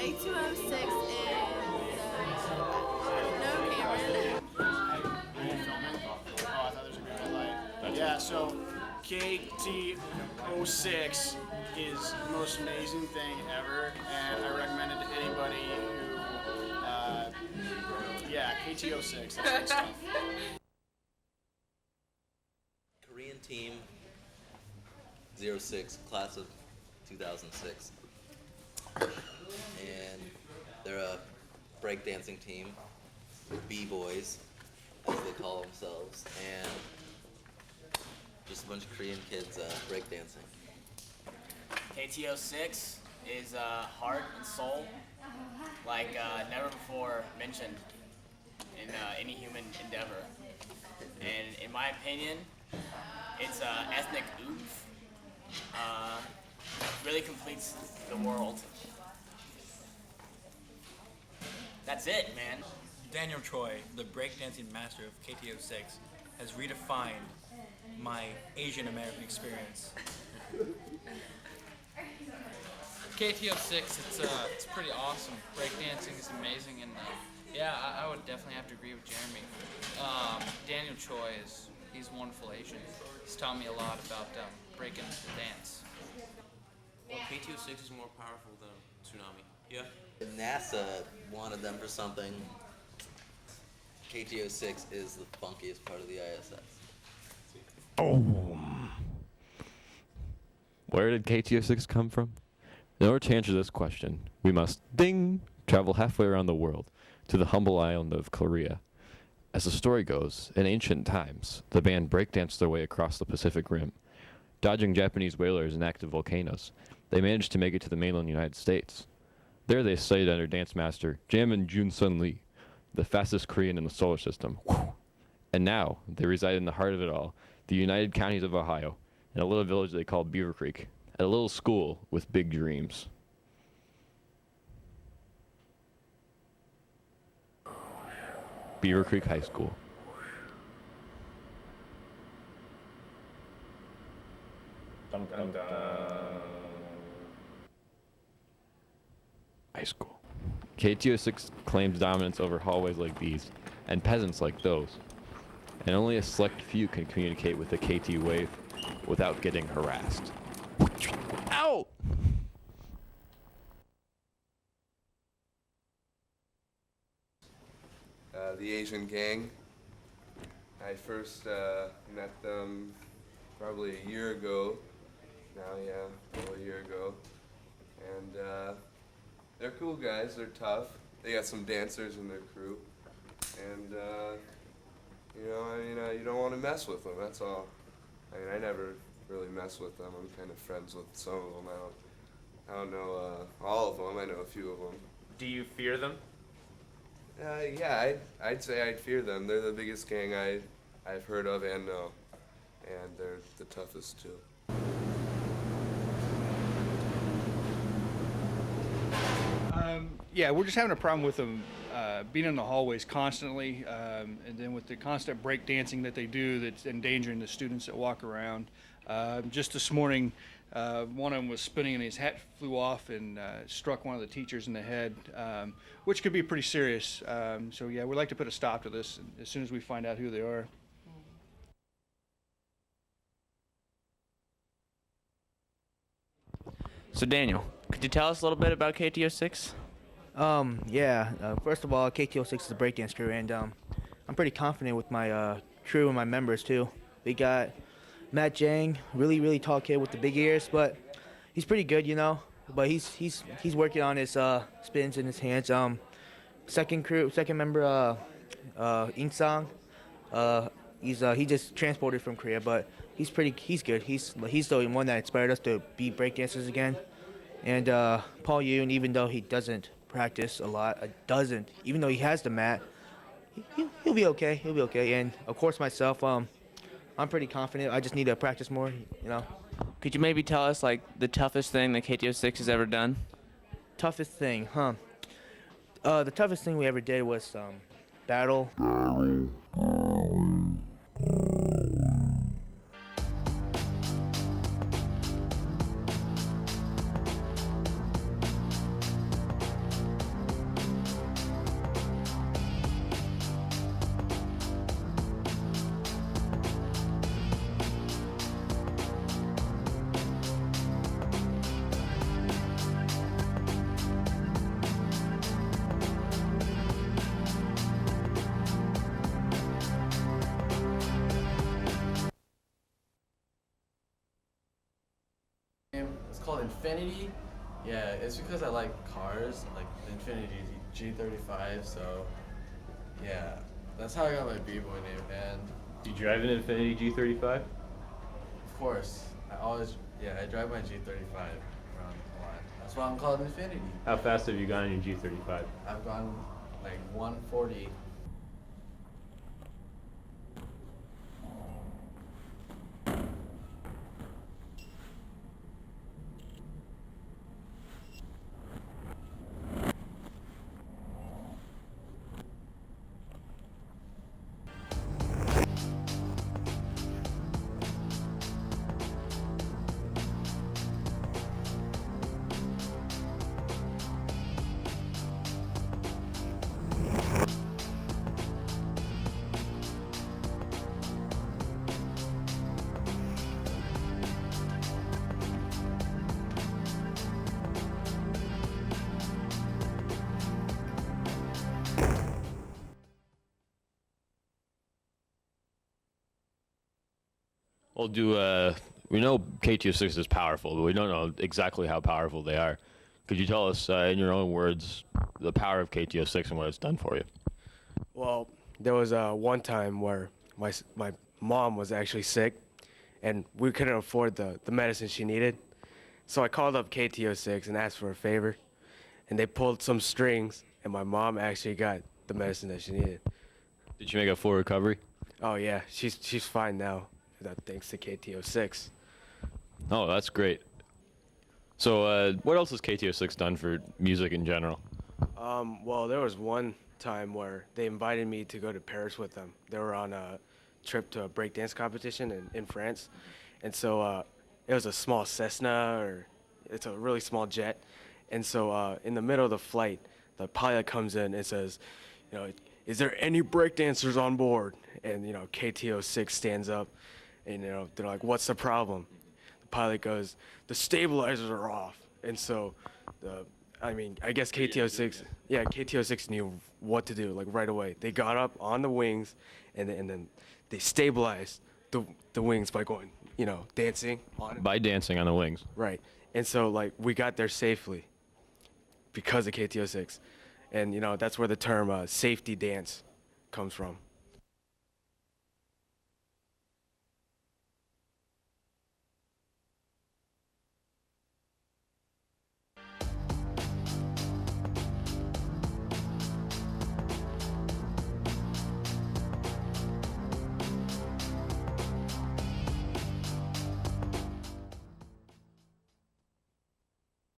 KT-06 is no Cameron. Yeah, so KT-06 is the most amazing thing ever, and I recommend it to anybody who, KT-06, that's good stuff. Korean team 06, class of 2006. And they're a breakdancing team, B-boys, as they call themselves, and just a bunch of Korean kids breakdancing. KT-06 is heart and soul like never before mentioned in any human endeavor. And in my opinion, it's ethnic oomph. Really completes the world. That's it, man. Daniel Choi, the breakdancing master of KT-06, has redefined my Asian American experience. KT-06, it's pretty awesome. Breakdancing is amazing, and I would definitely have to agree with Jeremy. Daniel Choi he's a wonderful Asian. He's taught me a lot about breaking the dance. Well, KT-06 is more powerful than Tsunami. Yeah. NASA wanted them for something. KT-06 is the funkiest part of the ISS. Oh. Where did KT-06 come from? In order to answer this question, we must, ding, travel halfway around the world to the humble island of Korea. As the story goes, in ancient times, the band breakdanced their way across the Pacific Rim. Dodging Japanese whalers and active volcanoes, they managed to make it to the mainland United States. There they studied under dance master Jamin Junsun Lee, the fastest Korean in the solar system. And now, they reside in the heart of it all, the United Counties of Ohio, in a little village they call Beaver Creek, at a little school with big dreams. Beaver Creek High School. Dun, dun, dun. High school. KT-06 claims dominance over hallways like these, and peasants like those. And only a select few can communicate with the KT wave without getting harassed. Ow! The Asian gang. I first met them probably a year ago. Probably a year ago. And they're cool guys, they're tough. They got some dancers in their crew. And, you don't want to mess with them, that's all. I never really mess with them. I'm kind of friends with some of them. I don't know all of them. I know a few of them. Do you fear them? I'd say I'd fear them. They're the biggest gang I've heard of and know. And they're the toughest too. We're just having a problem with them being in the hallways constantly, and then with the constant break dancing that they do that's endangering the students that walk around. Just this morning, one of them was spinning and his hat flew off and struck one of the teachers in the head, which could be pretty serious. We'd like to put a stop to this as soon as we find out who they are. So Daniel, could you tell us a little bit about KT-06? First of all, KT-06 is a breakdance crew, and I'm pretty confident with my crew and my members too. We got Matt Jang, really tall kid with the big ears, but he's pretty good, But he's working on his spins in his hands. Second member, Ingsang. He just transported from Korea, but he's good. He's the one that inspired us to be breakdancers again. And Paul Yoon, even though he doesn't practice a lot, even though he has the mat, he'll be okay. He'll be okay. And of course myself, I'm pretty confident. I just need to practice more, Could you maybe tell us the toughest thing that KT-06 has ever done? Toughest thing, huh? The toughest thing we ever did was battle. It's called Infinity. Yeah, it's because I like cars, like Infinity G35. So yeah, that's how I got my b-boy name. And Do you drive an Infinity G35? of course, I drive my G35 around a lot. That's why I'm called Infinity. How fast have you gone in your G35? I've gone like 140. Well, we know KT-06 is powerful, but we don't know exactly how powerful they are. Could you tell us, in your own words, the power of KT-06 and what it's done for you? Well, there was one time where my mom was actually sick, and we couldn't afford the medicine she needed. So I called up KT-06 and asked for a favor, and they pulled some strings, and my mom actually got the medicine that she needed. Did she make a full recovery? Oh yeah, she's fine now, thanks to KT-06. Oh, that's great. So, what else has KT-06 done for music in general? Well, there was one time where they invited me to go to Paris with them. They were on a trip to a breakdance competition in France, and so it was a small Cessna, or it's a really small jet. And so in the middle of the flight, the pilot comes in and says, is there any breakdancers on board? And KT-06 stands up, and they're like, what's the problem? The pilot goes, the stabilizers are off. And so I guess KT-06 knew what to do, like right away. They got up on the wings, and then they stabilized the wings by going, dancing on it. By dancing on the wings. Right. And so we got there safely because of KT-06. And that's where the term safety dance comes from.